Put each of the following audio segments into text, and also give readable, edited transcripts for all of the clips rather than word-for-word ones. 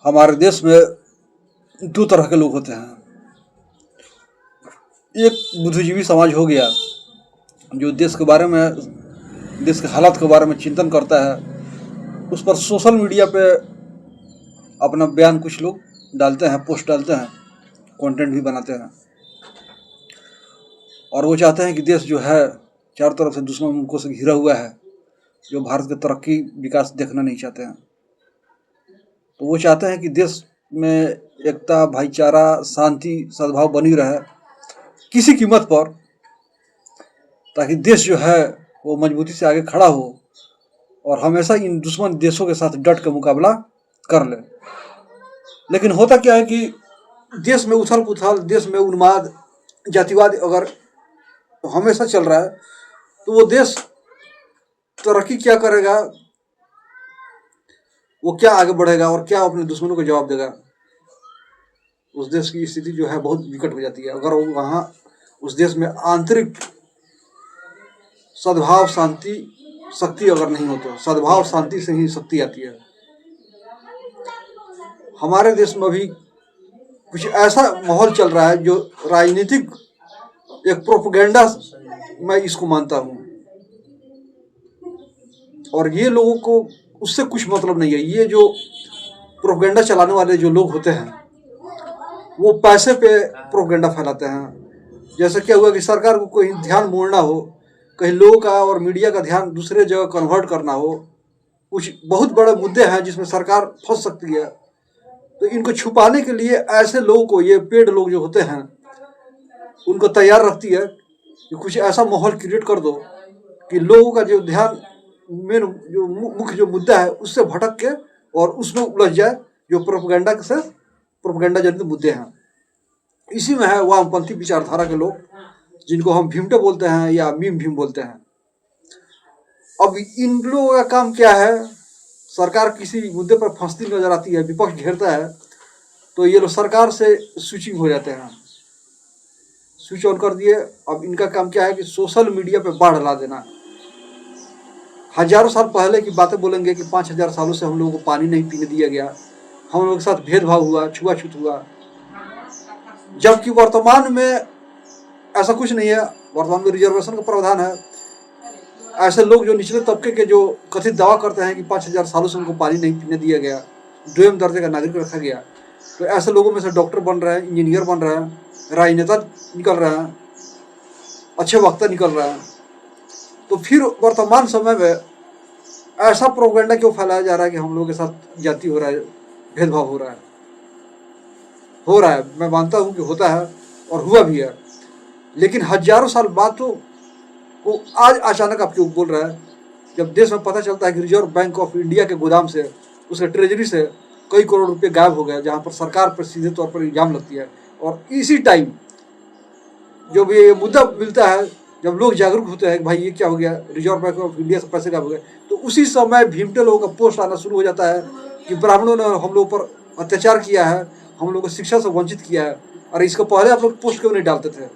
हमारे देश में दो तरह के लोग होते हैं। एक बुद्धिजीवी समाज हो गया जो देश के बारे में, देश के हालात के बारे में चिंतन करता है। उस पर सोशल मीडिया पे अपना बयान कुछ लोग डालते हैं, पोस्ट डालते हैं, कंटेंट भी बनाते हैं और वो चाहते हैं कि देश जो है चारों तरफ से दुश्मन मुल्कों से घिरा हुआ है, जो भारत के तरक्की विकास देखना नहीं चाहते हैं। तो वो चाहते हैं कि देश में एकता, भाईचारा, शांति, सद्भाव बनी रहे किसी कीमत पर, ताकि देश जो है वो मजबूती से आगे खड़ा हो और हमेशा इन दुश्मन देशों के साथ डट के मुकाबला कर ले। लेकिन होता क्या है कि देश में उथल पुथल, देश में उन्माद, जातिवाद अगर हमेशा चल रहा है तो वो देश तरक्की क्या करेगा, वो क्या आगे बढ़ेगा और क्या अपने दुश्मनों को जवाब देगा। उस देश की स्थिति जो है बहुत विकट हो जाती है अगर वहाँ उस देश में आंतरिक सद्भाव, शांति, शक्ति अगर नहीं हो तो सद्भाव शांति से ही शक्ति आती है। हमारे देश में अभी कुछ ऐसा माहौल चल रहा है जो राजनीतिक एक प्रोपेगेंडा मैं इसको मानता हूँ, और ये लोगों को उससे कुछ मतलब नहीं है। ये जो प्रोपेगेंडा चलाने वाले जो लोग होते हैं वो पैसे पे प्रोपेगेंडा फैलाते हैं। जैसे क्या हुआ कि सरकार को कोई ध्यान मोड़ना हो, कहीं लोगों का और मीडिया का ध्यान दूसरे जगह कन्वर्ट करना हो, कुछ बहुत बड़े मुद्दे हैं जिसमें सरकार फंस सकती है, तो इनको छुपाने के लिए ऐसे लोगों को, ये पेड लोग जो होते हैं उनको तैयार रखती है कि कुछ ऐसा माहौल क्रिएट कर दो कि लोगों का जो ध्यान मेन जो मुख्य जो मुद्दा है उससे भटक के और उसमें उलझ जाए जो प्रोपेगेंडा जनित मुद्दे हैं। इसी में है वामपंथी विचारधारा के लोग, जिनको हम भीमटे बोलते हैं या मीम भीम बोलते हैं। अब इन लोगों का काम क्या है, सरकार किसी मुद्दे पर फंसती नजर आती है, विपक्ष घेरता है तो ये लोग सरकार से स्विचिंग हो जाते हैं, स्विच ऑन कर दिए। अब इनका काम क्या है कि सोशल मीडिया पे बाढ़ ला देना। हजारों साल पहले की बातें बोलेंगे कि 5000 सालों से हम लोगों को पानी नहीं पीने दिया गया, हम लोगों के साथ भेदभाव हुआ, छुआछूत हुआ, जबकि वर्तमान में ऐसा कुछ नहीं है। वर्तमान में रिजर्वेशन का प्रावधान है। ऐसे लोग जो निचले तबके के जो कथित दावा करते हैं कि 5000 सालों से उनको पानी नहीं पीने दिया गया, द्वितीय दर्जे का नागरिक रखा गया, तो ऐसे लोगों में से डॉक्टर बन रहे हैं, इंजीनियर बन रहे हैं, राजनेता निकल रहे हैं, अच्छे वक्ता निकल रहे हैं। तो फिर वर्तमान समय में ऐसा प्रोपेगेंडा क्यों फैलाया जा रहा है कि हम लोगों के साथ जाति हो रहा है, भेदभाव हो रहा है। मैं मानता हूँ कि होता है और हुआ भी है, लेकिन हजारों साल बाद तो वो आज अचानक आप क्यों बोल रहा है, जब देश में पता चलता है कि रिजर्व बैंक ऑफ इंडिया के गोदाम से, उसके ट्रेजरी से कई करोड़ रुपए गायब हो गए, जहाँ पर सरकार पर सीधे तौर पर इल्जाम लगती है। और इसी टाइम जब ये मुद्दा मिलता है, जब लोग जागरूक होते हैं कि भाई ये क्या हो गया, रिजर्व बैंक ऑफ इंडिया से पैसे गायब हो गए, तो उसी समय भीमटे लोगों का पोस्ट आना शुरू हो जाता है कि ब्राह्मणों ने हम लोग पर अत्याचार किया है, हम लोग को शिक्षा से वंचित किया है। और इसको पहले आप लोग पोस्ट क्यों नहीं डालते थे?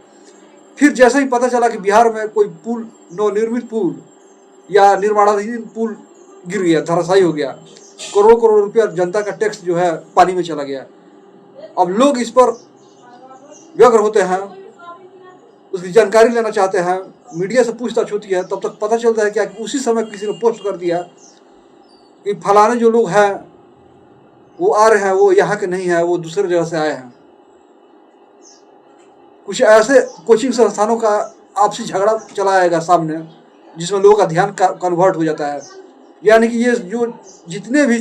फिर जैसे ही पता चला कि बिहार में कोई पुल, नवनिर्मित पुल या निर्माणाधीन पुल गिर गया, धराशायी हो गया, करोड़ों करोड़ रुपया जनता का टैक्स जो है पानी में चला गया। अब लोग इस पर व्यग्र होते हैं, उसकी जानकारी लेना चाहते हैं, मीडिया से पूछताछ होती है, तब तक पता चलता है क्या कि उसी समय किसी ने पोस्ट कर दिया कि फलाने जो लोग हैं वो आ रहे हैं, वो यहाँ के नहीं है, वो दूसरे जगह से आए हैं। कुछ ऐसे कोचिंग संस्थानों का आपसी झगड़ा चला आएगा सामने, जिसमें लोगों का ध्यान कन्वर्ट हो जाता है। यानी कि ये जो जितने भी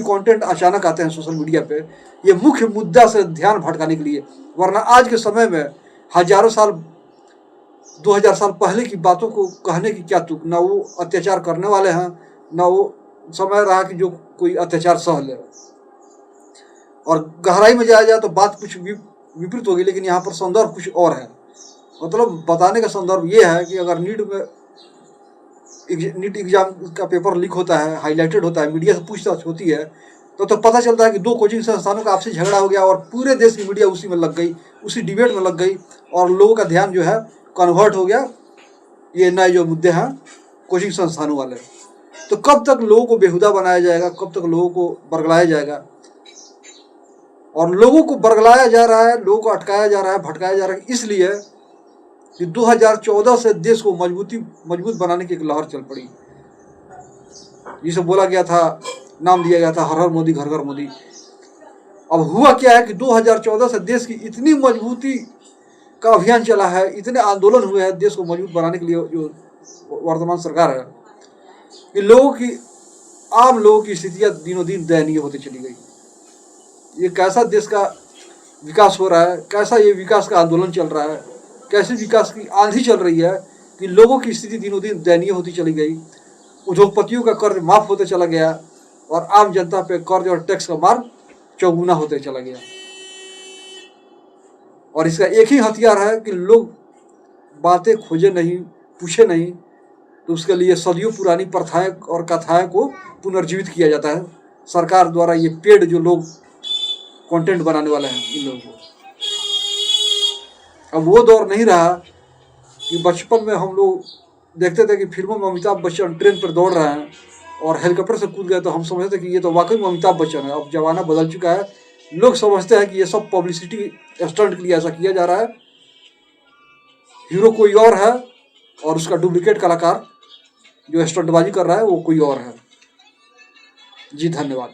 कंटेंट अचानक आते हैं सोशल मीडिया पे, ये मुख्य मुद्दा से ध्यान भटकाने के लिए। वरना आज के समय में हजारों साल, 2000 साल पहले की बातों को कहने की क्या तुक, ना वो अत्याचार करने वाले हैं, ना वो समय रहा कि जो कोई अत्याचार सह ले। और गहराई में जाया जाए तो बात कुछ विपरीत होगी, लेकिन यहाँ पर संदर्भ कुछ और है। मतलब बताने का संदर्भ ये है कि अगर नीट एग्जाम का पेपर लीक होता है, हाईलाइटेड होता है, मीडिया से पूछताछ होती है, तो पता चलता है कि 2 कोचिंग संस्थानों का आपसी झगड़ा हो गया और पूरे देश की मीडिया उसी में लग गई, उसी डिबेट में लग गई, और लोगों का ध्यान जो है कन्वर्ट हो गया ये नए जो मुद्दे हैं कोचिंग संस्थानों वाले। तो कब तक लोगों को बेहुदा बनाया जाएगा, कब तक लोगों को बरगलाया जाएगा, और लोगों को बरगलाया जा रहा है, लोगों को अटकाया जा रहा है, भटकाया जा रहा है, इसलिए कि 2014 से देश को मजबूत बनाने की एक लहर चल पड़ी, जिसे बोला गया था, नाम दिया गया था हर हर मोदी घर घर मोदी। अब हुआ क्या है कि 2014 से देश की इतनी मजबूती का अभियान चला है, इतने आंदोलन हुए हैं देश को मजबूत बनाने के लिए जो वर्तमान सरकार है, कि आम लोगों की स्थितियां दिनों दिन दयनीय होती चली गई। ये कैसा देश का विकास हो रहा है, कैसा ये विकास का आंदोलन चल रहा है, कैसी विकास की आंधी चल रही है कि लोगों की स्थिति दिनों दिन दयनीय होती चली गई। उद्योगपतियों का कर्ज माफ होते चला गया और आम जनता पे कर्ज और टैक्स का मार चौगुना होते चला गया। और इसका एक ही हथियार है कि लोग बातें खोजे नहीं, पूछे नहीं, तो उसके लिए सदियों पुरानी प्रथाएं और कथाएं को पुनर्जीवित किया जाता है सरकार द्वारा। ये पेड जो लोग कंटेंट बनाने वाले हैं, इन लोगों को अब वो दौर नहीं रहा कि बचपन में हम लोग देखते थे कि फिल्मों में अमिताभ बच्चन ट्रेन पर दौड़ रहे हैं और हेलीकॉप्टर से कूद गए तो हम समझते थे कि ये तो वाकई में अमिताभ बच्चन है। अब जमाना बदल चुका है, लोग समझते हैं कि ये सब पब्लिसिटी स्टंट के लिए ऐसा किया जा रहा है, हीरो कोई और है और उसका डुप्लीकेट कलाकार जो स्टंटबाजी कर रहा है वो कोई और है। जी धन्यवाद।